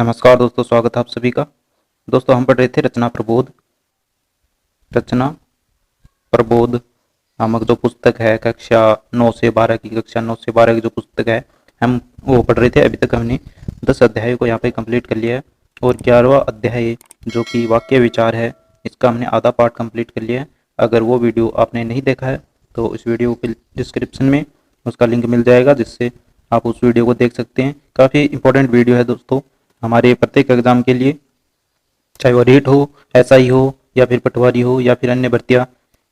नमस्कार दोस्तों, स्वागत है आप सभी का। दोस्तों हम पढ़ रहे थे रचना प्रबोध नामक जो पुस्तक है कक्षा 9 से 12 की जो पुस्तक है हम वो पढ़ रहे थे। अभी तक हमने 10 अध्यायों को यहाँ पे कंप्लीट कर लिया है और 11वां अध्याय जो कि वाक्य विचार है, इसका हमने आधा पार्ट कंप्लीट कर लिया है। अगर वो वीडियो आपने नहीं देखा है तो इस वीडियो के डिस्क्रिप्शन में उसका लिंक मिल जाएगा, जिससे आप उस वीडियो को देख सकते हैं। काफ़ी इंपॉर्टेंट वीडियो है दोस्तों हमारे प्रत्येक एग्जाम के लिए, चाहे वो रीट हो, एसआई हो या फिर पटवारी हो या फिर अन्य भर्तियां,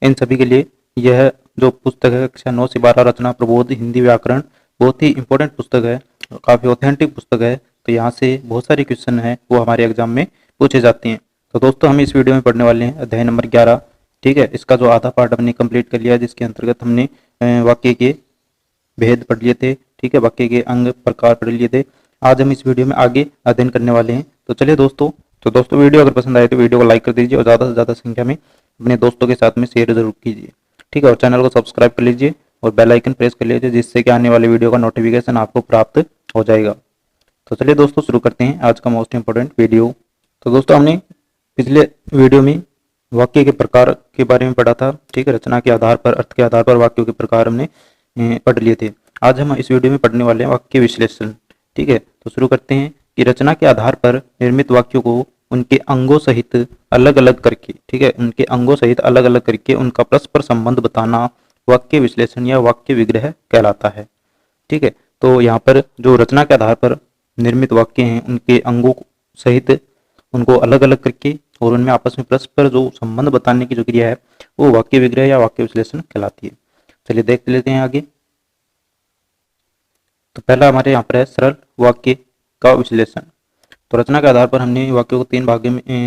इन सभी के लिए यह जो पुस्तक है कक्षा 9 से 12 रचना प्रबोध हिंदी व्याकरण बहुत ही इंपॉर्टेंट पुस्तक है, काफ़ी ऑथेंटिक पुस्तक है। तो यहाँ से बहुत सारे क्वेश्चन हैं वो हमारे एग्जाम में पूछे जाते हैं। तो दोस्तों हम इस वीडियो में पढ़ने वाले हैं अध्याय नंबर 11। ठीक है, इसका जो आधा पार्ट हमने कंप्लीट कर लिया, जिसके अंतर्गत हमने वाक्य के भेद पढ़ लिए थे। ठीक है, वाक्य के अंग प्रकार पढ़ लिए थे। आज हम इस वीडियो में आगे अध्ययन करने वाले हैं। तो चलिए दोस्तों वीडियो अगर पसंद आए तो वीडियो को लाइक कर दीजिए और ज़्यादा से ज़्यादा संख्या में अपने दोस्तों के साथ में शेयर जरूर कीजिए। ठीक है, और चैनल को सब्सक्राइब कर लीजिए और बेल आइकन प्रेस कर लीजिए, जिससे कि आने वाले वीडियो का नोटिफिकेशन आपको प्राप्त हो जाएगा। तो चलिए दोस्तों शुरू करते हैं आज का मोस्ट इंपॉर्टेंट वीडियो। तो दोस्तों हमने पिछले वीडियो में वाक्य के प्रकार के बारे में पढ़ा था। ठीक है, रचना के आधार पर, अर्थ के आधार पर वाक्यों के प्रकार हमने पढ़ लिए थे। आज हम इस वीडियो में पढ़ने वाले हैं वाक्य विश्लेषण। ठीक है, तो शुरू करते हैं कि रचना के आधार पर निर्मित वाक्यों को उनके अंगों सहित अलग अलग करके, ठीक है, उनके अंगों सहित अलग अलग करके उनका परस्पर संबंध बताना वाक्य विश्लेषण या वाक्य विग्रह कहलाता है। ठीक है, तो यहाँ पर जो रचना के आधार पर निर्मित वाक्य हैं उनके अंगों सहित उनको अलग अलग करके और उनमें आपस में परस्पर जो संबंध बताने की जो क्रिया है वो वाक्य विग्रह या वाक्य विश्लेषण कहलाती है। चलिए देख लेते हैं आगे। तो पहला हमारे यहाँ पर है सरल वाक्य का विश्लेषण। तो रचना के आधार पर हमने वाक्यों को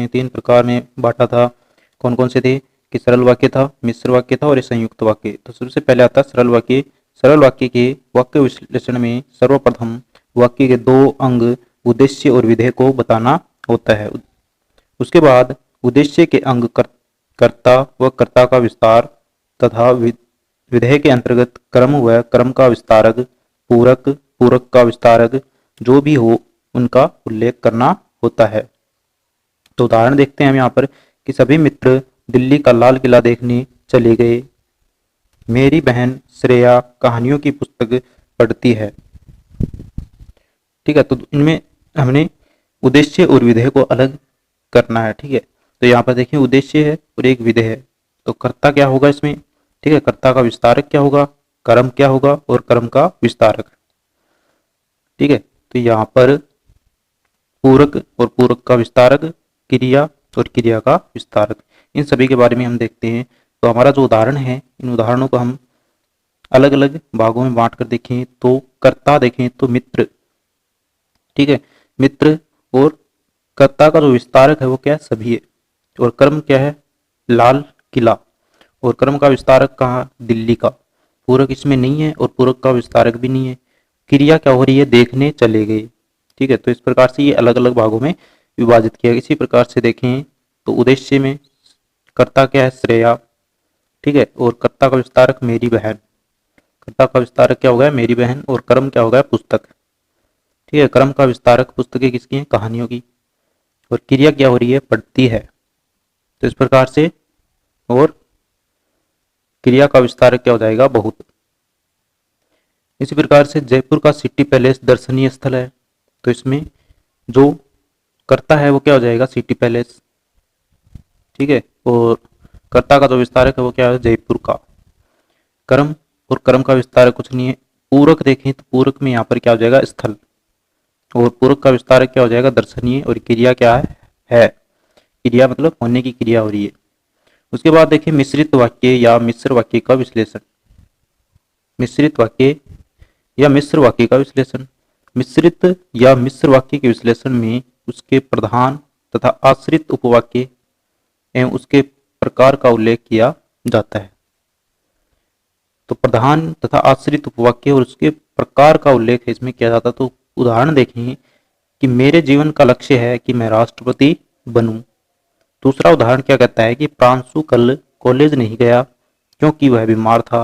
तीन प्रकार में बांटा था। कौन कौन से थे कि सरल वाक्य था, मिश्र वाक्य था और संयुक्त वाक्य। तो सबसे पहले आता है सरल वाक्य। सरल वाक्य के वाक्य विश्लेषण में सर्वप्रथम वाक्य के दो अंग उद्देश्य और विधेय को बताना होता है। उसके बाद उद्देश्य के अंग कर्ता व कर्ता का विस्तार तथा विधेय के अंतर्गत क्रम व क्रम का विस्तारक, पूरक पूरक का विस्तारक जो भी हो उनका उल्लेख करना होता है। तो उदाहरण देखते हैं हम यहाँ पर कि सभी मित्र दिल्ली का लाल किला देखने चले गए। मेरी बहन श्रेया कहानियों की पुस्तक पढ़ती है। ठीक है, तो इनमें हमने उद्देश्य और विधेय को अलग करना है। ठीक है, तो यहाँ पर देखिए उद्देश्य है और एक विधेय है। तो कर्ता क्या होगा इसमें, ठीक है, कर्ता का विस्तारक क्या होगा, कर्म क्या होगा और कर्म का विस्तारक। ठीक है, तो यहाँ पर पूरक और पूरक का विस्तारक, क्रिया और क्रिया का विस्तारक, इन सभी के बारे में हम देखते हैं। तो हमारा जो उदाहरण है, इन उदाहरणों को हम अलग अलग भागों में बांट कर देखें तो कर्ता देखें तो मित्र, ठीक है, मित्र, और कर्ता का जो विस्तारक है वो क्या है, सभी है। और कर्म क्या है, लाल किला, और कर्म का विस्तारक कहाँ, दिल्ली का। पूरक इसमें नहीं है और पूरक का विस्तारक भी नहीं है। क्रिया क्या हो रही है, देखने चले गए। ठीक है, तो इस प्रकार से ये अलग अलग भागों में विभाजित किया। इसी प्रकार से देखें तो उद्देश्य में कर्ता क्या है, श्रेया, ठीक है, और कर्ता का विस्तारक मेरी बहन। कर्ता का विस्तारक क्या होगा, मेरी बहन, और कर्म क्या होगा, पुस्तक। ठीक है, कर्म का विस्तारक पुस्तकें किसकी हैं, कहानियों की। और क्रिया क्या हो रही है, पढ़ती है। तो इस प्रकार से, और क्रिया का विस्तारक क्या हो जाएगा, बहुत। इसी प्रकार से जयपुर का सिटी पैलेस दर्शनीय स्थल है। तो इसमें जो कर्ता है वो क्या हो जाएगा, सिटी पैलेस। ठीक है, और कर्ता का जो विस्तारक है वो क्या है, जयपुर का। कर्म और कर्म का विस्तारक कुछ नहीं है। पूरक देखें तो पूरक में यहाँ पर क्या हो जाएगा, स्थल, और पूरक का विस्तारक क्या हो जाएगा, दर्शनीय। और क्रिया क्या है, क्रिया मतलब होने की क्रिया हो रही है। उसके बाद देखिए मिश्रित वाक्य या मिश्र वाक्य का विश्लेषण। मिश्रित वाक्य या मिश्र वाक्य का विश्लेषण। मिश्रित या मिश्र वाक्य के विश्लेषण में उसके प्रधान तथा आश्रित उपवाक्य एवं उसके प्रकार का उल्लेख किया जाता है। तो प्रधान तथा आश्रित उपवाक्य और उसके प्रकार का उल्लेख इसमें किया जाता है। तो उदाहरण देखें कि मेरे जीवन का लक्ष्य है कि मैं राष्ट्रपति बनूं। दूसरा उदाहरण क्या कहता है कि प्रांशु कल कॉलेज नहीं गया क्योंकि वह बीमार था।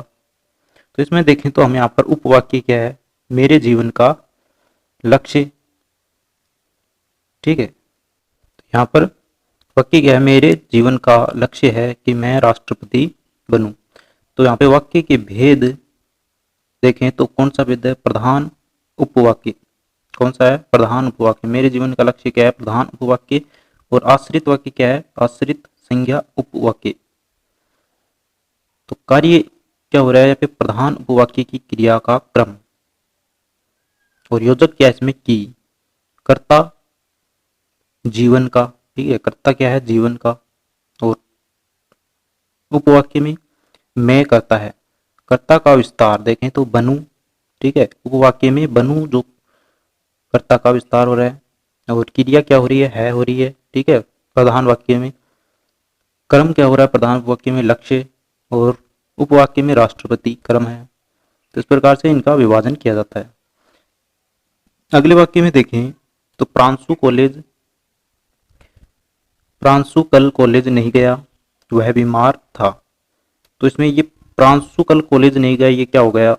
तो इसमें देखें तो हमें यहाँ पर उपवाक्य क्या है, मेरे जीवन का लक्ष्य, ठीक है। तो यहाँ पर वाक्य क्या है, मेरे जीवन का लक्ष्य है कि मैं राष्ट्रपति बनूं। तो यहाँ पे वाक्य के भेद देखें तो कौन सा भेद है, प्रधान उपवाक्य। कौन सा है, प्रधान उपवाक्य। मेरे जीवन का लक्ष्य क्या है, प्रधान उपवाक्य। और आश्रित वाक्य क्या है, आश्रित संज्ञा उपवाक्य। तो कार्य क्या हो रहा है यहाँ पे, प्रधान उपवाक्य की क्रिया का क्रम। और योजक क्या है इसमें, की। कर्ता जीवन का, ठीक है, कर्ता क्या है, जीवन का। और उपवाक्य में मैं करता है, कर्ता का विस्तार देखें तो बनू, ठीक है। उपवाक्य में बनू जो कर्ता का विस्तार हो रहा है। और क्रिया क्या हो रही है हो रही है, ठीक है, प्रधान वाक्य में। क्रम क्या हो रहा है, प्रधान वाक्य में लक्ष्य, और उपवाक्य में राष्ट्रपति क्रम है। तो इस प्रकार से इनका विभाजन किया जाता है। अगले वाक्य में देखें तो प्रांशु कल कॉलेज नहीं गया, वह बीमार था। तो इसमें ये प्रांशु कल कॉलेज नहीं गया, ये क्या हो गया,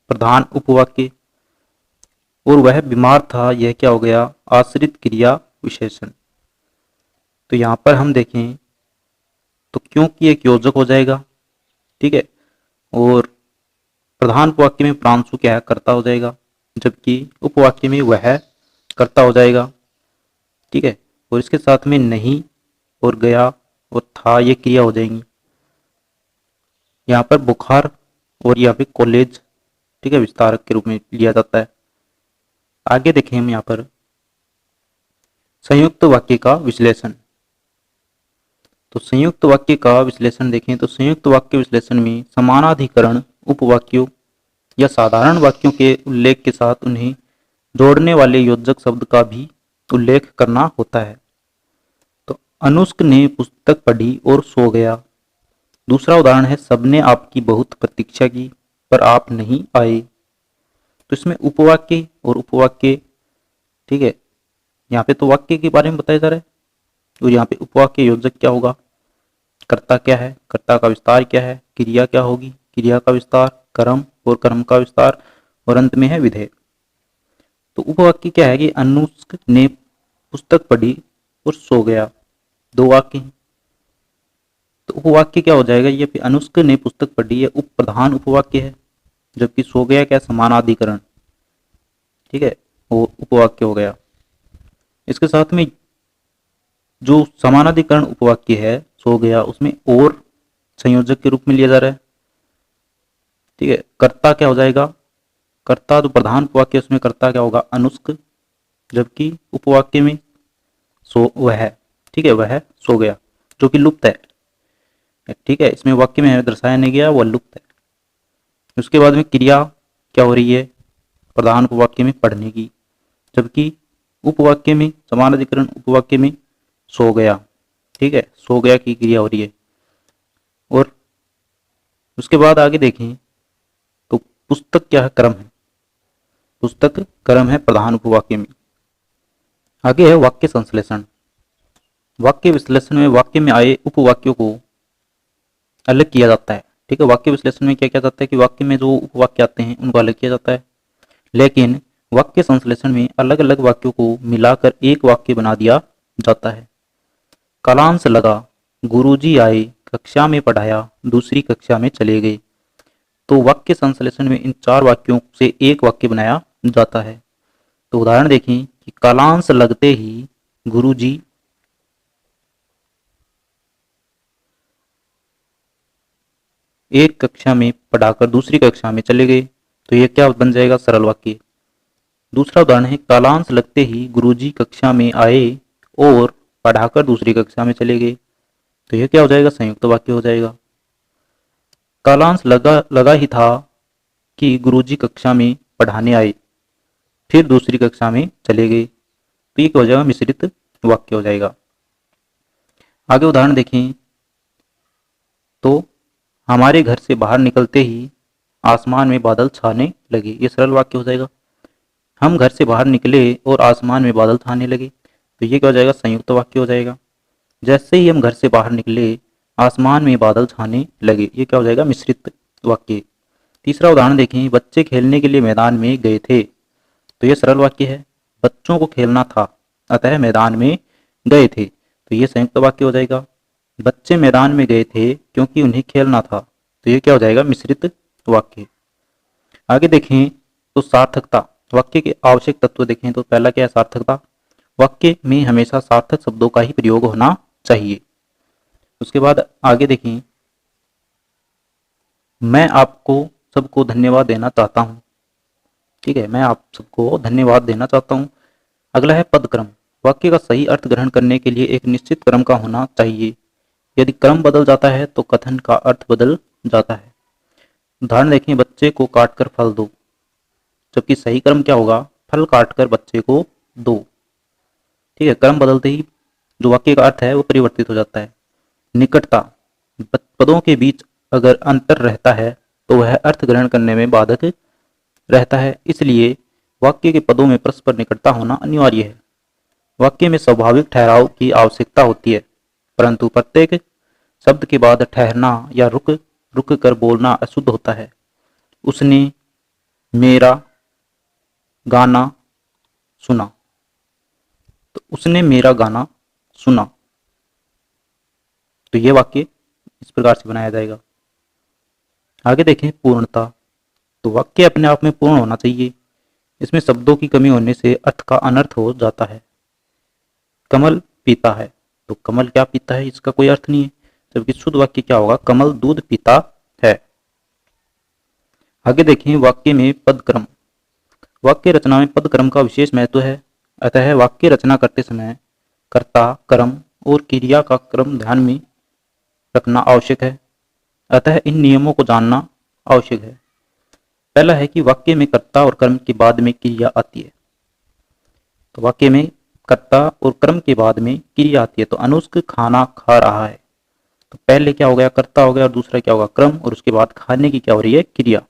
प्रधान उपवाक्य। और वह बीमार था, यह क्या हो गया, आश्रित क्रिया विशेषण। तो यहां पर हम देखें तो क्योंकि एक योजक हो जाएगा, ठीक है। और प्रधान उपवाक्य में प्रांशु क्या है, कर्ता हो जाएगा, जबकि उपवाक्य में वह कर्ता हो जाएगा, ठीक है। और इसके साथ में नहीं और गया और था ये क्रिया हो जाएंगी। यहाँ पर बुखार और यहाँ पे कॉलेज, ठीक है, विस्तारक के रूप में लिया जाता है। आगे देखें हम यहाँ पर संयुक्त वाक्य का विश्लेषण। तो संयुक्त वाक्य का विश्लेषण देखें तो संयुक्त वाक्य विश्लेषण में समानाधिकरण उपवाक्यों या साधारण वाक्यों के उल्लेख के साथ उन्हें जोड़ने वाले योजक शब्द का भी उल्लेख करना होता है। तो अनुष्क ने पुस्तक पढ़ी और सो गया। दूसरा उदाहरण है, सबने आपकी बहुत प्रतीक्षा की पर आप नहीं आए। तो इसमें उपवाक्य और उपवाक्य, ठीक है, यहाँ पे तो वाक्य के बारे में बताया जा रहा है। और यहाँ पे उपवाक्य योजक क्या होगा, कर्ता क्या है, कर्ता का विस्तार क्या है, क्रिया क्या होगी, क्रिया का विस्तार, कर्म और कर्म का विस्तार, और अंत में है विधेय। तो उपवाक्य क्या है कि अनुष्क ने पुस्तक पढ़ी और सो गया, दो वाक्य हैं। तो उपवाक्य क्या हो जाएगा, ये अनुष्क ने पुस्तक पढ़ी है उप प्रधान उपवाक्य है, जबकि सो गया क्या, समानाधिकरण, ठीक है, वो उपवाक्य हो गया। इसके साथ में जो समानाधिकरण उपवाक्य है सो गया, उसमें और संयोजक के रूप में लिया जा रहा है, ठीक है। कर्ता क्या हो जाएगा, कर्ता जो प्रधान उपवाक्य उसमें कर्ता क्या होगा, अनुष्क, जबकि उपवाक्य में सो वह, ठीक है, वह सो गया, जो कि लुप्त है, ठीक है। इसमें वाक्य में दर्शाया नहीं गया, वह लुप्त है। उसके बाद में क्रिया क्या हो रही है, प्रधान उपवाक्य में पढ़ने की, जबकि उपवाक्य में समानाधिकरण उपवाक्य में सो गया, ठीक है, सो गया की क्रिया हो रही है। और उसके बाद आगे देखें तो पुस्तक क्या है, क्रम है, पुस्तक क्रम है प्रधान उपवाक्य में। आगे है वाक्य संश्लेषण। वाक्य विश्लेषण में वाक्य में आए उपवाक्यों को अलग किया जाता है, ठीक है। वाक्य विश्लेषण में क्या किया जाता है कि वाक्य में जो उपवाक्य आते हैं उनको अलग किया जाता है, लेकिन वाक्य संश्लेषण में अलग अलग वाक्यों को मिलाकर एक वाक्य बना दिया जाता है। कालांश लगा, गुरुजी आए, कक्षा में पढ़ाया, दूसरी कक्षा में चले गए। तो वाक्य संश्लेषण में इन चार वाक्यों से एक वाक्य बनाया जाता है। तो उदाहरण देखें कि कालांश लगते ही गुरुजी एक कक्षा में पढ़ाकर दूसरी कक्षा में चले गए। तो यह क्या बन जाएगा, सरल वाक्य। दूसरा उदाहरण है, कालांश लगते ही गुरुजी कक्षा में आए और पढ़ाकर दूसरी कक्षा में चले गए। तो यह क्या हो जाएगा, संयुक्त वाक्य हो जाएगा। कालांश लगा ही था कि गुरुजी कक्षा में पढ़ाने आए, फिर दूसरी कक्षा में चले गए। तो ये क्या हो जाएगा, मिश्रित वाक्य हो जाएगा। आगे उदाहरण देखें तो हमारे घर से बाहर निकलते ही आसमान में बादल छाने लगे, ये सरल वाक्य हो जाएगा। हम घर से बाहर निकले और आसमान में बादल छाने लगे, तो ये क्या हो जाएगा, संयुक्त वाक्य हो जाएगा। जैसे ही हम घर से बाहर निकले आसमान में बादल छाने लगे, ये क्या हो जाएगा, मिश्रित वाक्य। तीसरा उदाहरण देखें, बच्चे खेलने के लिए मैदान में गए थे, तो ये सरल वाक्य है। बच्चों को खेलना था, अतः मैदान में गए थे, तो ये संयुक्त वाक्य हो जाएगा। बच्चे मैदान में गए थे क्योंकि उन्हें खेलना था, तो ये क्या हो जाएगा, मिश्रित वाक्य। आगे देखें तो सार्थकता, वाक्य के आवश्यक तत्व देखें तो पहला क्या है, सार्थकता। वाक्य में हमेशा सार्थक शब्दों का ही प्रयोग होना चाहिए। उसके बाद आगे देखें, मैं आपको सबको धन्यवाद देना चाहता हूं। ठीक है, मैं आप सबको धन्यवाद देना चाहता हूं। अगला है पदक्रम, वाक्य का सही अर्थ ग्रहण करने के लिए एक निश्चित क्रम का होना चाहिए। यदि क्रम बदल जाता है तो कथन का अर्थ बदल जाता है। उदाहरण देखें, बच्चे को काटकर फल दो, जबकि सही क्रम क्या होगा, फल काटकर बच्चे को दो। ठीक है, क्रम बदलते ही जो वाक्य का अर्थ है वो परिवर्तित हो जाता है। निकटता, पदों के बीच अगर अंतर रहता है तो वह अर्थ ग्रहण करने में बाधक रहता है, इसलिए वाक्य के पदों में परस्पर निकटता होना अनिवार्य है। वाक्य में स्वाभाविक ठहराव की आवश्यकता होती है, परंतु प्रत्येक शब्द के बाद ठहरना या रुक रुक कर बोलना अशुद्ध होता है। उसने मेरा गाना सुना, तो उसने मेरा गाना सुना, तो यह वाक्य इस प्रकार से बनाया जाएगा। आगे देखें पूर्णता, तो वाक्य अपने आप में पूर्ण होना चाहिए। इसमें शब्दों की कमी होने से अर्थ का अनर्थ हो जाता है। कमल पीता है, तो कमल क्या पीता है, इसका कोई अर्थ नहीं है, जबकि शुद्ध वाक्य क्या होगा, कमल दूध पीता है। आगे देखें वाक्य में पदक्रम, वाक्य रचना में पदक्रम का विशेष महत्व है, अतः वाक्य रचना करते समय कर्ता, कर्म और क्रिया का क्रम ध्यान में रखना आवश्यक है। अतः इन नियमों को जानना आवश्यक है। पहला है कि वाक्य में कर्ता और कर्म के बाद में क्रिया आती है, तो वाक्य में कर्ता और कर्म के बाद में क्रिया आती है। तो अनुष्क खाना खा रहा है, तो पहले क्या हो गया, कर्ता हो गया, और दूसरा क्या होगा, क्रम, और उसके बाद खाने की क्या हो रही है, क्रिया।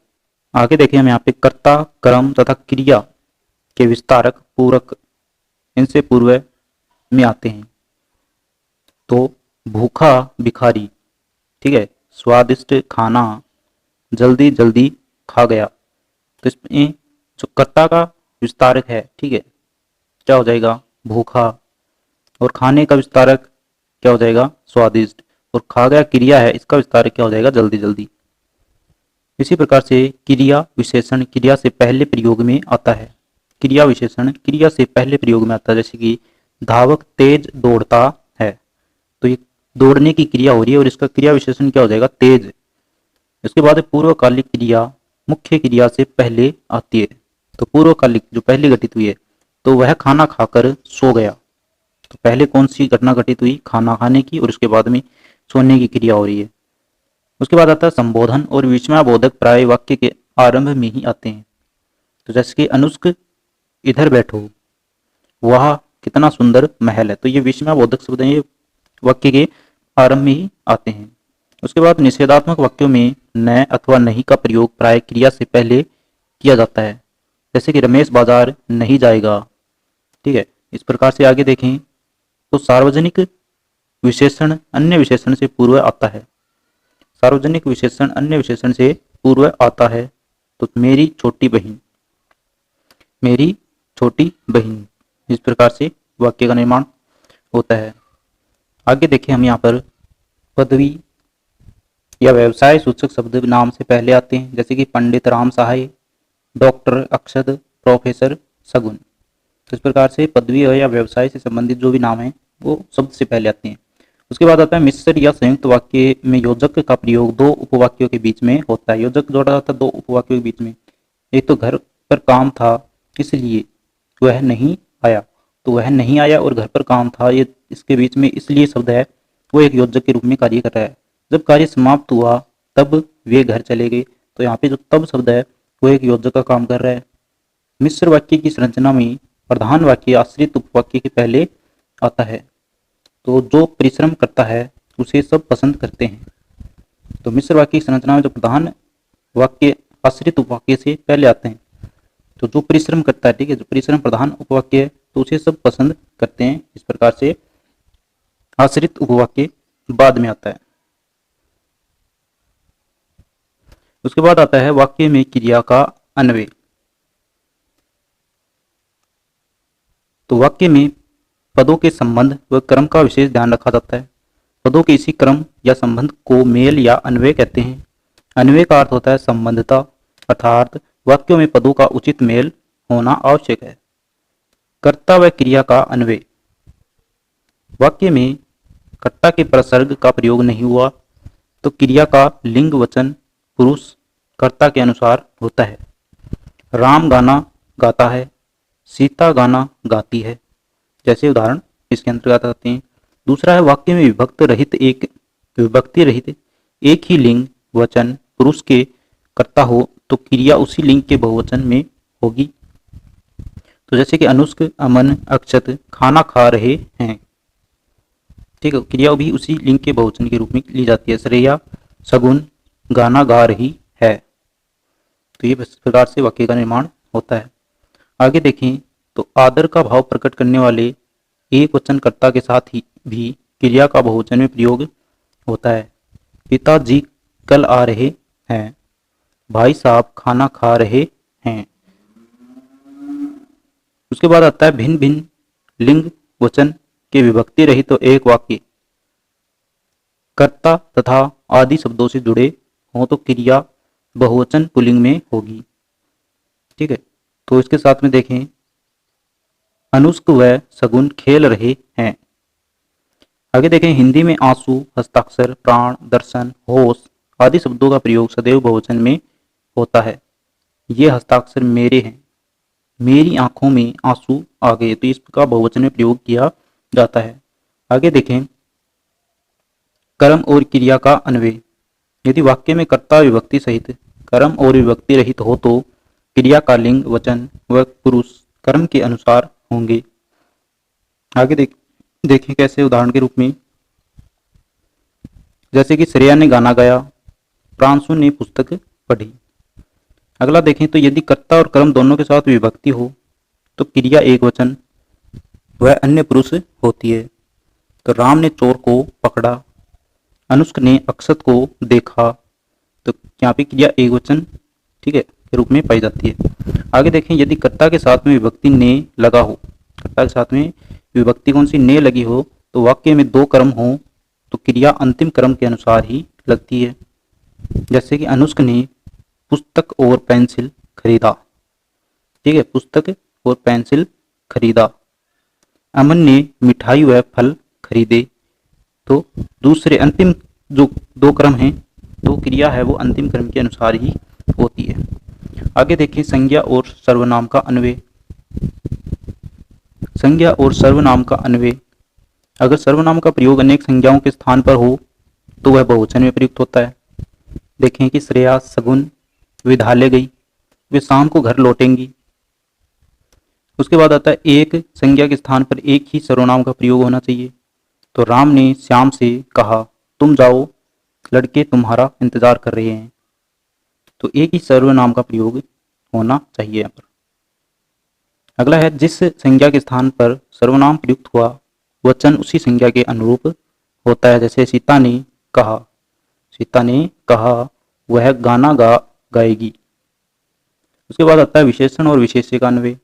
आगे देखिए हम यहाँ पे कर्ता, कर्म तथा क्रिया के विस्तारक पूरक इनसे पूर्व में आते हैं। तो भूखा भिखारी, ठीक है, स्वादिष्ट खाना जल्दी जल्दी खा गया, तो इसमें जो कर्ता का विस्तारक है, ठीक है, क्या हो जाएगा, भूखा, और खाने का विस्तारक क्या हो जाएगा, स्वादिष्ट, और खा गया क्रिया है, इसका विस्तारक क्या हो जाएगा, जल्दी जल्दी। इसी प्रकार से क्रिया विशेषण क्रिया से पहले प्रयोग में आता है। क्रिया विशेषण क्रिया से पहले प्रयोग में आता है, जैसे कि धावक तेज दौड़ता है, तो ये दौड़ने की क्रिया हो रही है और इसका क्रिया विशेषण क्या हो जाएगा, तेज। इसके बाद पूर्वकालिक क्रिया मुख्य क्रिया से पहले आती है, तो पूर्वकालिक जो पहले घटित हुई है, तो वह खाना खाकर सो गया, तो पहले कौन सी घटना घटित हुई, खाना खाने की, और उसके बाद में सोने की क्रिया हो रही है। उसके बाद आता है संबोधन और विस्मयबोधक प्राय वाक्य के आरंभ में ही आते हैं, तो जैसे कि अनुष्क इधर बैठो, वह कितना सुंदर महल है, तो ये विस्मयबोधक शब्द हैं, ये वाक्य के आरंभ में ही आते हैं। उसके बाद निषेधात्मक वाक्यों में न अथवा नहीं का प्रयोग प्राय क्रिया से पहले किया जाता है, जैसे कि रमेश बाजार नहीं जाएगा। ठीक है, इस प्रकार से आगे देखें तो सार्वजनिक विशेषण अन्य विशेषण से पूर्व आता है, सार्वजनिक विशेषण अन्य विशेषण से पूर्व आता है, तो मेरी छोटी बहन, मेरी छोटी बहन, इस प्रकार से वाक्य का निर्माण होता है। आगे देखें हम यहाँ पर पदवी या व्यवसाय सूचक शब्द नाम से पहले आते हैं, जैसे कि पंडित राम सहाय, डॉक्टर अक्षत, प्रोफेसर सगुन। तो इस प्रकार से पदवी या व्यवसाय से संबंधित जो भी नाम है वो शब्द से पहले आते हैं। उसके बाद आता है मिश्र या संयुक्त वाक्य में योजक का प्रयोग दो उपवाक्यों के बीच में होता है। योजक जोड़ा जाता है दो उपवाक्यों के बीच में। एक तो घर पर काम था इसलिए वह नहीं आया, तो वह नहीं आया और घर पर काम था, ये इसके बीच में इसलिए शब्द है वो एक योजक के रूप में कार्य कर रहा है। जब कार्य समाप्त हुआ तब वे घर चले गए, तो यहाँ पे जो तब शब्द है वो एक योजक का काम कर रहा है। मिश्र वाक्य की संरचना में प्रधान वाक्य आश्रित उपवाक्य के पहले आता है, तो जो परिश्रम करता है उसे सब पसंद करते हैं। तो मिश्र वाक्य की संरचना में जो प्रधान वाक्य आश्रित उपवाक्य से पहले आते हैं, तो जो परिश्रम करता है, ठीक है, जो परिश्रम प्रधान उपवाक्य है तो उसे सब पसंद करते हैं। इस प्रकार से आश्रित उपवाक्य बाद में आता है। उसके बाद आता है वाक्य में क्रिया का अन्वय। तो वाक्य में पदों के संबंध व क्रम का विशेष ध्यान रखा जाता है। पदों के इसी क्रम या संबंध को मेल या अन्वय कहते हैं। अन्वय का अर्थ होता है संबंधता, अर्थात वाक्यों में पदों का उचित मेल होना आवश्यक है। कर्ता व क्रिया का अन्वय। वाक्य में कर्ता के प्रसर्ग का प्रयोग नहीं हुआ तो क्रिया का लिंग वचन पुरुष कर्ता के अनुसार होता है। राम गाना गाता है, सीता गाना गाती है, जैसे उदाहरण इसके अंतर्गत आते हैं। दूसरा है वाक्य में विभक्ति रहित एक ही लिंग वचन पुरुष के कर्ता हो तो क्रिया उसी लिंग के बहुवचन में होगी। तो जैसे कि अनुष्क, अमन, अक्षत खाना खा रहे हैं, ठीक है, क्रिया भी उसी लिंग के बहुवचन के रूप में ली जाती है। श्रेया सगुन गाना गा रही है। तो ये इस प्रकार से वाक्य का निर्माण होता है। आगे देखें तो आदर का भाव प्रकट करने वाले एक वचन कर्ता के साथ ही भी क्रिया का बहुवचन में प्रयोग होता है। पिताजी कल आ रहे हैं, भाई साहब खाना खा रहे हैं। उसके बाद आता है भिन्न भिन्न लिंग वचन के विभक्ति रहित तो एक वाक्य कर्ता तथा आदि शब्दों से जुड़े हो तो क्रिया बहुवचन पुल्लिंग में होगी। ठीक है, तो इसके साथ में देखें अनुष्क व सगुन खेल रहे हैं। आगे देखें हिंदी में आंसू, हस्ताक्षर, प्राण, दर्शन, होश आदि शब्दों का प्रयोग सदैव बहुवचन में होता है। ये हस्ताक्षर मेरे हैं, मेरी आंखों में आंसू आ गए, तो इसका बहुवचन में प्रयोग किया जाता है। आगे देखें कर्म और क्रिया का अन्वय। यदि वाक्य में कर्ता विभक्ति सहित कर्म और विभक्ति रहित हो तो क्रिया का लिंग वचन व पुरुष कर्म के अनुसार होंगे। आगे देखें कैसे, उदाहरण के रूप में जैसे कि श्रेया ने गाना गाया, प्रांशु ने पुस्तक पढ़ी। अगला देखें तो यदि कर्ता और कर्म दोनों के साथ विभक्ति हो तो क्रिया एक वचन वह अन्य पुरुष होती है। तो राम ने चोर को पकड़ा, अनुष्क ने अक्षत को देखा, तो यहाँ पे क्रिया एक वचन, ठीक है, के रूप में पाई जाती है। आगे देखें यदि कर्ता के साथ में विभक्ति ने लगा हो, कर्ता के साथ में विभक्ति कौन सी ने लगी हो तो वाक्य में दो कर्म हो तो क्रिया अंतिम कर्म के अनुसार ही लगती है। जैसे कि अनुष्क ने पुस्तक और पेंसिल खरीदा, ठीक है, पुस्तक और पेंसिल खरीदा। अमन ने मिठाई व फल खरीदे, तो दूसरे अंतिम जो दो क्रम हैं तो क्रिया है वो अंतिम क्रम के अनुसार ही होती है। आगे देखिए संज्ञा और सर्वनाम का अन्वय। संज्ञा और सर्वनाम का अन्वय। अगर सर्वनाम का प्रयोग अनेक संज्ञाओं के स्थान पर हो तो वह बहुवचन में प्रयुक्त होता है। देखें कि श्रेया सगुन विद्यालय गई, वे शाम को घर लौटेंगी। उसके बाद आता है एक संज्ञा के स्थान पर एक ही सर्वनाम का प्रयोग होना चाहिए। तो राम ने श्याम से कहा तुम जाओ, लड़के तुम्हारा इंतजार कर रहे हैं। तो एक ही सर्वनाम का प्रयोग होना चाहिए यहाँ पर। अगला है जिस संज्ञा के स्थान पर सर्वनाम प्रयुक्त हुआ वचन उसी संज्ञा के अनुरूप होता है। जैसे सीता ने कहा, सीता ने कहा वह गाना गाएगी। उसके बाद आता है विशेषण और विशेष्य का अन्वय।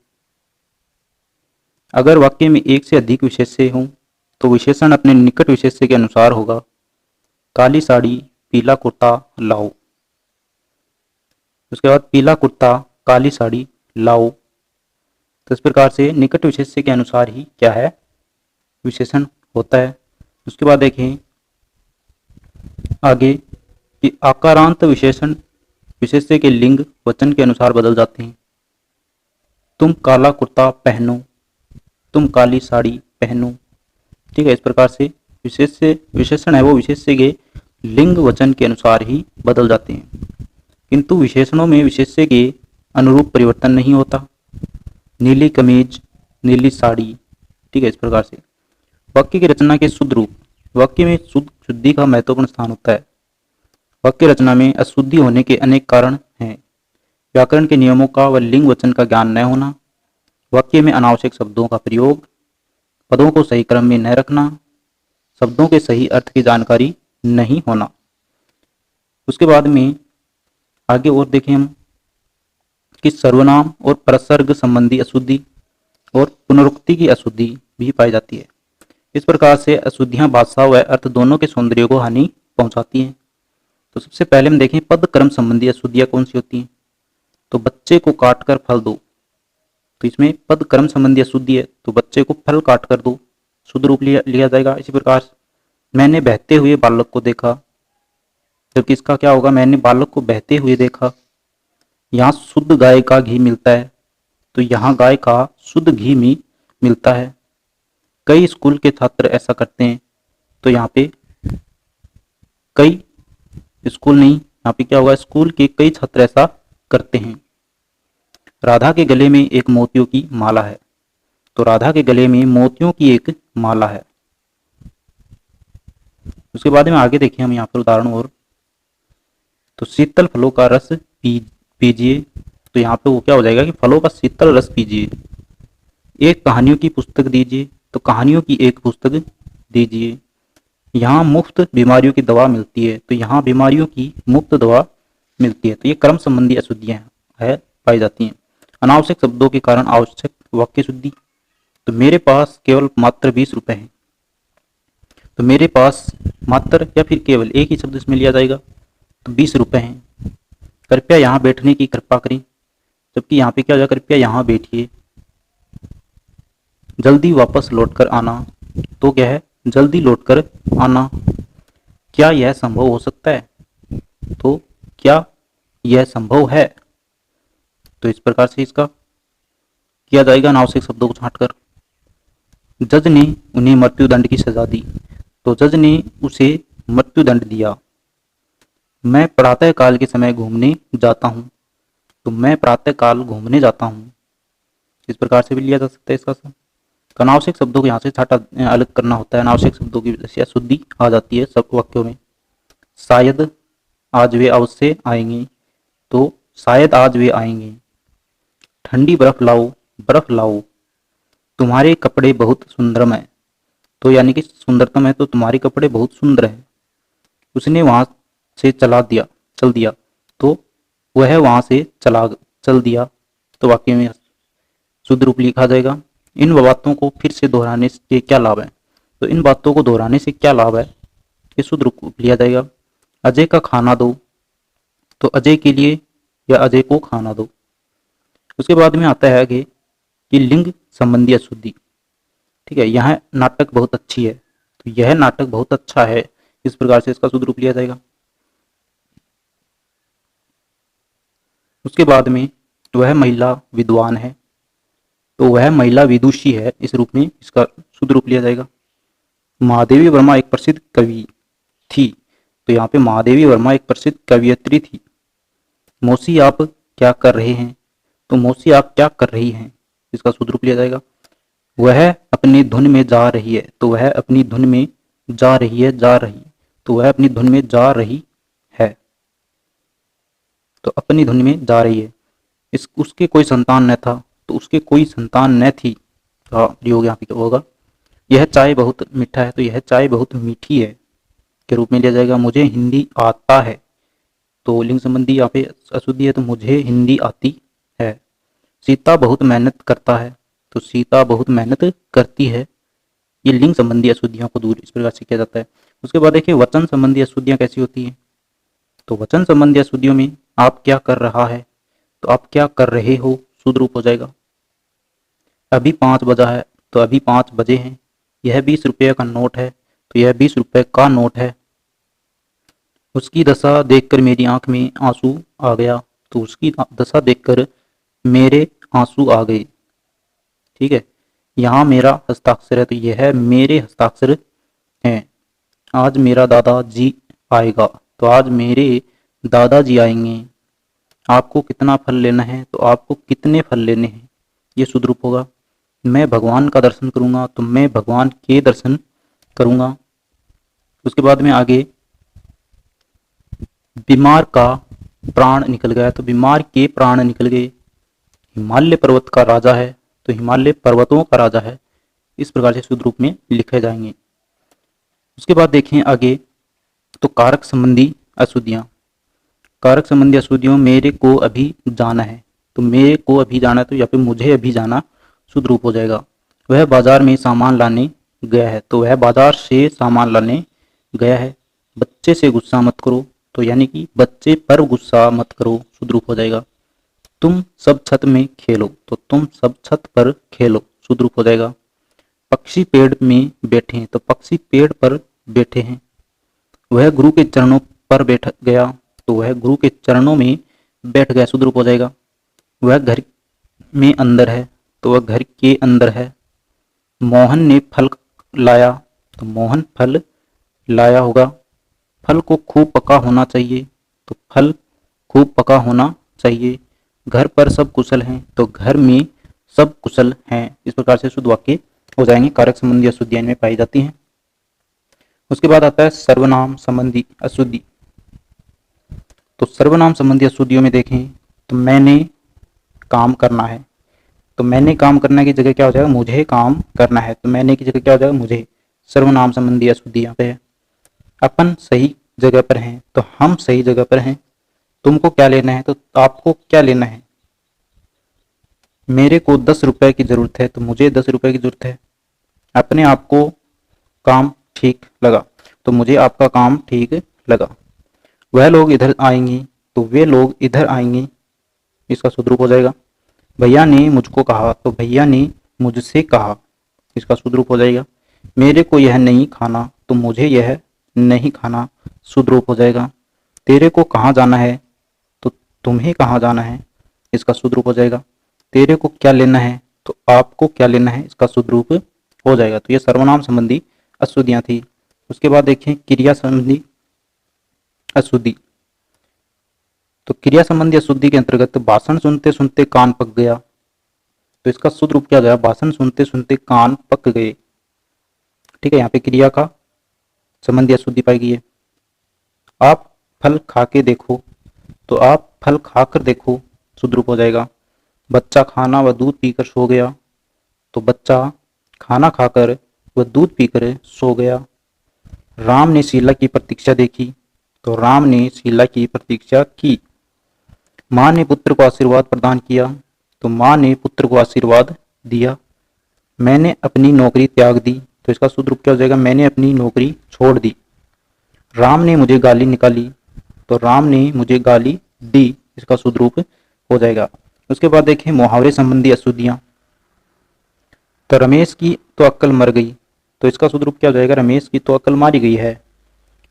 अगर वाक्य में एक से अधिक विशेष्य हों तो विशेषण अपने निकट विशेष्य के अनुसार होगा। काली साड़ी, पीला कुर्ता लाओ। उसके बाद पीला कुर्ता, काली साड़ी लाओ। तो इस प्रकार से निकट विशेष्य के अनुसार ही क्या है, विशेषण होता है। उसके बाद देखें आगे कि आकारांत विशेषण विशेष्य के लिंग वचन के अनुसार बदल जाते हैं। तुम काला कुर्ता पहनो, तुम काली साड़ी पहनो। ठीक है, इस प्रकार से विशेषण है वो विशेष्य के लिंग वचन के अनुसार ही बदल जाते हैं, किंतु विशेषणों में विशेष्य के अनुरूप परिवर्तन नहीं होता। नीली कमीज, नीली साड़ी। ठीक है, इस प्रकार से वाक्य की रचना के शुद्ध रूप। वाक्य में शुद्धि का महत्वपूर्ण स्थान होता है। वाक्य रचना में अशुद्धि होने के अनेक कारण हैं। व्याकरण के नियमों का व लिंग वचन का ज्ञान न होना, वाक्य में अनावश्यक शब्दों का प्रयोग, पदों को सही क्रम में न रखना, शब्दों के सही अर्थ की जानकारी नहीं होना। उसके बाद में आगे और देखें हम कि सर्वनाम और प्रसर्ग संबंधी अशुद्धि और पुनरुक्ति की अशुद्धि भी पाई जाती है। इस प्रकार से अशुद्धियां भाषा व अर्थ दोनों के सौंदर्य को हानि पहुंचाती हैं। तो सबसे पहले हम देखें पद क्रम संबंधी अशुद्धियां कौन सी होती हैं। तो बच्चे को काट कर फल दो, तो इसमें पद क्रम संबंधी अशुद्धि है, तो बच्चे को फल काट कर दो, शुद्ध रूप लिया जाएगा। इसी प्रकार मैंने बहते हुए बालक को देखा, जबकि इसका क्या होगा, मैंने बालक को बहते हुए देखा। यहाँ शुद्ध गाय का घी मिलता है, तो यहाँ गाय का शुद्ध घी भी मिलता है। कई स्कूल के छात्र ऐसा करते हैं, तो यहाँ पे कई स्कूल नहीं, यहाँ पे क्या होगा, स्कूल के कई छात्र ऐसा करते हैं। राधा के गले में एक मोतियों की माला है, तो राधा के गले में मोतियों की एक माला है। उसके बाद में आगे देखें हम यहाँ पर उदाहरण और, तो शीतल फलों का रस पीजिए, तो यहाँ पे वो क्या हो जाएगा कि फलों का शीतल रस पीजिए। एक कहानियों की पुस्तक दीजिए, तो कहानियों की एक पुस्तक दीजिए। यहाँ मुफ्त बीमारियों की दवा मिलती है, तो यहाँ बीमारियों की मुफ्त दवा मिलती है। तो ये क्रम संबंधी अशुद्धियां है पाई जाती हैं। अनावश्यक शब्दों के कारण आवश्यक वाक्य शुद्धि, तो मेरे पास केवल मात्र 20 रुपए हैं, तो मेरे पास मात्र या फिर केवल एक ही शब्द इसमें लिया जाएगा, तो 20 रुपए हैं। कृपया यहाँ बैठने की कृपा करें, जबकि यहाँ पे क्या हो जाएगा, कृपया यहाँ बैठिए। जल्दी वापस लौटकर आना, तो क्या है, जल्दी लौटकर आना। क्या यह संभव हो सकता है, तो क्या यह संभव है, तो इस प्रकार से इसका किया जाएगा अनावश्यक शब्दों को छांटकर। जज ने उन्हें मृत्युदंड की सजा दी, तो जज ने उसे मृत्युदंड दिया। मैं प्रातः काल के समय घूमने जाता हूं, तो मैं प्रातः काल घूमने जाता हूं। इस प्रकार से भी लिया जा सकता है इसका सब। अनावश्यक शब्दों को यहाँ से छाटा अलग करना होता है, अनावश्यक शब्दों की वजह से अशुद्धि आ जाती है सब वाक्यों में। शायद आज वे अवश्य आएंगे, तो शायद आज वे आएंगे। ठंडी बर्फ लाओ, बर्फ लाओ। तुम्हारे कपड़े बहुत सुंदरम है, तो यानी कि सुंदरतम है, तो तुम्हारे कपड़े बहुत सुंदर है। उसने वहां से चल दिया, तो वह वहां से चल दिया, तो वाक्य में शुद्ध रूप लिखा जाएगा। इन बातों को फिर से दोहराने के क्या लाभ है, तो इन बातों को दोहराने से क्या लाभ है, ये शुद्ध रूप लिया जाएगा। अजय का खाना दो, तो अजय के लिए या अजय को खाना दो। उसके बाद में आता है आगे कि लिंग संबंधी अशुद्धि। ठीक है, यह नाटक बहुत अच्छी है, तो यह नाटक बहुत अच्छा है, इस प्रकार से इसका शुद्ध रूप लिया जाएगा। उसके बाद में वह महिला विद्वान है, तो वह महिला विदुषी है, इस रूप में इसका शुद्ध रूप लिया जाएगा। महादेवी वर्मा एक प्रसिद्ध कवि थी, तो यहाँ पे महादेवी वर्मा एक प्रसिद्ध कवियत्री थी। मौसी आप क्या कर रहे हैं, तो मौसी आप क्या कर रही हैं, इसका शुद्ध रूप लिया जाएगा। वह अपनी धुन में जा रही है, तो वह अपनी धुन में जा रही है, तो वह अपनी धुन में जा रही है, तो अपनी धुन में जा रही है। उसके कोई संतान न था, तो उसके कोई संतान न थी, तो प्रयोग यहाँ पे होगा। यह चाय बहुत मीठा है, तो यह चाय बहुत मीठी है के रूप में लिया जाएगा। मुझे हिंदी आता है, तो लिंग संबंधी यहाँ पे अशुद्धि है, तो मुझे हिंदी आती है। सीता बहुत मेहनत करता है, तो सीता बहुत मेहनत करती है। ये लिंग संबंधी अशुद्धियों को दूर इस प्रकार से किया जाता है। उसके बाद देखिए वचन संबंधी अशुद्धियां कैसी होती हैं। तो वचन संबंधी अशुद्धियों में आप क्या कर रहा है, तो आप क्या कर रहे हो शुद्ध रूप हो जाएगा। अभी 5 बजा है, तो अभी 5 बजे हैं। यह 20 रुपये का नोट है, तो यह 20 रुपये का नोट है। उसकी दशा देखकर मेरी आंख में आंसू आ गया, तो उसकी दशा देखकर मेरे आंसू आ गए। ठीक है, यहाँ मेरा हस्ताक्षर है, तो यह मेरे हस्ताक्षर हैं। आज मेरा दादाजी आएगा, तो आज मेरे दादाजी आएंगे। आपको कितना फल लेना है, तो आपको कितने फल लेने हैं, ये शुद्ध रूप होगा। मैं भगवान का दर्शन करूंगा, तो मैं भगवान के दर्शन करूंगा। उसके बाद में आगे बीमार का प्राण निकल गया, तो बीमार के प्राण निकल गए। हिमालय पर्वत का राजा है, तो हिमालय पर्वतों का राजा है। इस प्रकार से शुद्ध रूप में लिखे जाएंगे। उसके बाद देखें आगे, तो कारक संबंधी अशुद्धियां। कारक संबंधी अशुद्धियों, मेरे को अभी जाना है, तो मेरे को अभी जाना है, तो यहाँ पे मुझे अभी जाना शुद्ध रूप हो जाएगा। वह बाजार में सामान लाने गया है, तो वह बाजार से सामान लाने गया है। बच्चे से गुस्सा मत करो, तो यानी कि बच्चे पर गुस्सा मत करो शुद्ध रूप हो जाएगा। तुम सब छत में खेलो, तो तुम सब छत पर खेलो शुद्ध रूप हो जाएगा। पक्षी पेड़ में बैठे हैं, तो पक्षी पेड़ पर बैठे हैं। वह गुरु के चरणों पर बैठ गया, तो वह गुरु के चरणों में बैठ गया शुद्ध रूप हो जाएगा। वह घर में अंदर है, तो वह घर के अंदर है। मोहन ने फल लाया, तो मोहन फल लाया होगा। फल को खूब पका होना चाहिए, तो फल खूब पका होना चाहिए। घर पर सब कुशल हैं, तो घर में सब कुशल हैं। इस प्रकार से शुद्ध वाक्य हो जाएंगे, कारक संबंधी अशुद्धियां इनमें पाई जाती हैं। उसके बाद आता है सर्वनाम संबंधी अशुद्धि। तो सर्वनाम संबंधी अशुद्धियों में देखें तो मैंने काम करना है, तो मैंने काम करने की जगह क्या हो जाएगा, मुझे काम करना है, तो मैंने की जगह क्या हो जाएगा, मुझे। सर्वनाम संबंधी अशुद्धि यहाँ पे है। अपन सही जगह पर हैं, तो हम सही जगह पर हैं। तुमको क्या लेना है, तो आपको क्या लेना है। मेरे को 10 रुपए की जरूरत है, तो मुझे 10 रुपए की जरूरत है। अपने आप को काम ठीक लगा, तो मुझे आपका काम ठीक लगा। वह लोग इधर आएंगे, तो वे लोग इधर आएंगे। इसका शुद्ध रूप हो जाएगा। भैया ने मुझको कहा, तो भैया ने मुझसे कहा। इसका शुद्ध रूप हो जाएगा। मेरे को यह नहीं खाना, तो मुझे यह नहीं खाना शुद्ध रूप हो जाएगा। तेरे को कहाँ जाना है, तो तुम्हें कहाँ जाना है। इसका शुद्ध रूप हो जाएगा। तेरे को क्या लेना है, तो आपको क्या लेना है। इसका शुद्ध रूप हो जाएगा। तो ये सर्वनाम संबंधी अशुद्धियां थी। उसके बाद देखें क्रिया संबंधी अशुद्धि। तो क्रिया संबंधी अशुद्धि के अंतर्गत भाषण सुनते सुनते कान पक गया, तो इसका शुद्ध रूप क्या हो जाएगा, भाषण सुनते सुनते कान पक गए। ठीक है, यहाँ पे क्रिया का संबंधी अशुद्धि पाई गई है। आप फल खा के देखो, तो आप फल खाकर देखो शुद्ध रूप हो जाएगा। बच्चा खाना व दूध पीकर सो गया, तो बच्चा खाना खाकर व दूध पीकर सो गया। राम ने शीला की प्रतीक्षा देखी, तो राम ने शीला की प्रतीक्षा की। माँ ने पुत्र को आशीर्वाद प्रदान किया, तो माँ ने पुत्र को आशीर्वाद दिया। मैंने अपनी नौकरी त्याग दी, तो इसका शुद्ध रूप क्या हो जाएगा, मैंने अपनी नौकरी छोड़ दी। राम ने मुझे गाली निकाली, तो राम ने मुझे गाली दी। इसका शुद्ध रूप हो जाएगा। उसके बाद देखें मुहावरे संबंधी अशुद्धियां। तो रमेश की तो अक्ल मर गई, तो इसका शुद्ध रूप क्या हो जाएगा, रमेश की तो अक्ल मारी गई है।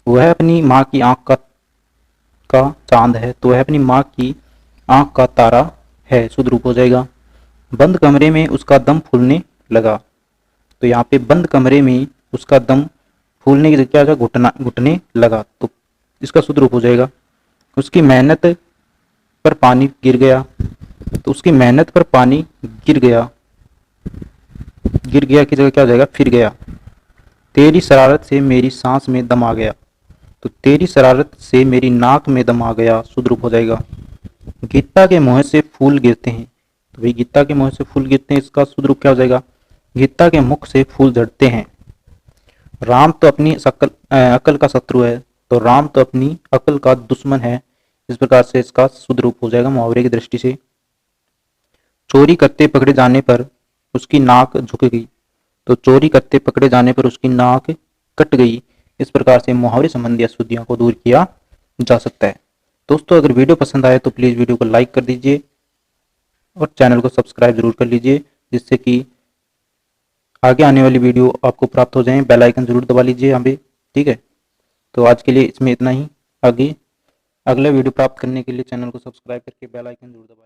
वह अपनी माँ की आंख का चांद है, तो वह अपनी माँ की आंख का तारा है। शुद्ध रूप हो जाएगा। बंद कमरे में उसका दम फूलने लगा, तो यहाँ पे बंद कमरे में उसका दम फूलने की जगह क्या हो जाएगा, घुटना घुटने लगा, तो इसका शुद्ध रूप हो जाएगा। उसकी मेहनत पर पानी गिर गया, तो उसकी मेहनत पर पानी गिर गया। गिर गया की जगह क्या हो जाएगा, फिर गया। तेरी शरारत से मेरी सांस में दम आ गया, तो तेरी शरारत से मेरी नाक में दम आ गया शुद्ध रूप हो जाएगा। गीता के मुंह से फूल गिरते हैं, तो भाई गीता के मुंह से फूल गिरते हैं, इसका शुद्ध रूप क्या हो जाएगा, गीता के मुख से फूल झड़ते हैं। राम तो अपनी अकल का शत्रु है, तो राम तो अपनी अकल का दुश्मन है। इस प्रकार से इसका शुद्ध रूप हो जाएगा मुहावरे की दृष्टि से। चोरी करते पकड़े जाने पर उसकी नाक झुक गई, तो चोरी करते पकड़े जाने पर उसकी नाक कट गई। इस प्रकार से मुहावरे संबंधी अशुद्धियों को दूर किया जा सकता है। दोस्तों, अगर वीडियो पसंद आए तो प्लीज़ वीडियो को लाइक कर दीजिए और चैनल को सब्सक्राइब जरूर कर लीजिए, जिससे कि आगे आने वाली वीडियो आपको प्राप्त हो जाए। बेल आइकन जरूर दबा लीजिए यहाँ पे। ठीक है, तो आज के लिए इसमें इतना ही। आगे अगला वीडियो प्राप्त करने के लिए चैनल को सब्सक्राइब करके बेल आइकन जरूर दबा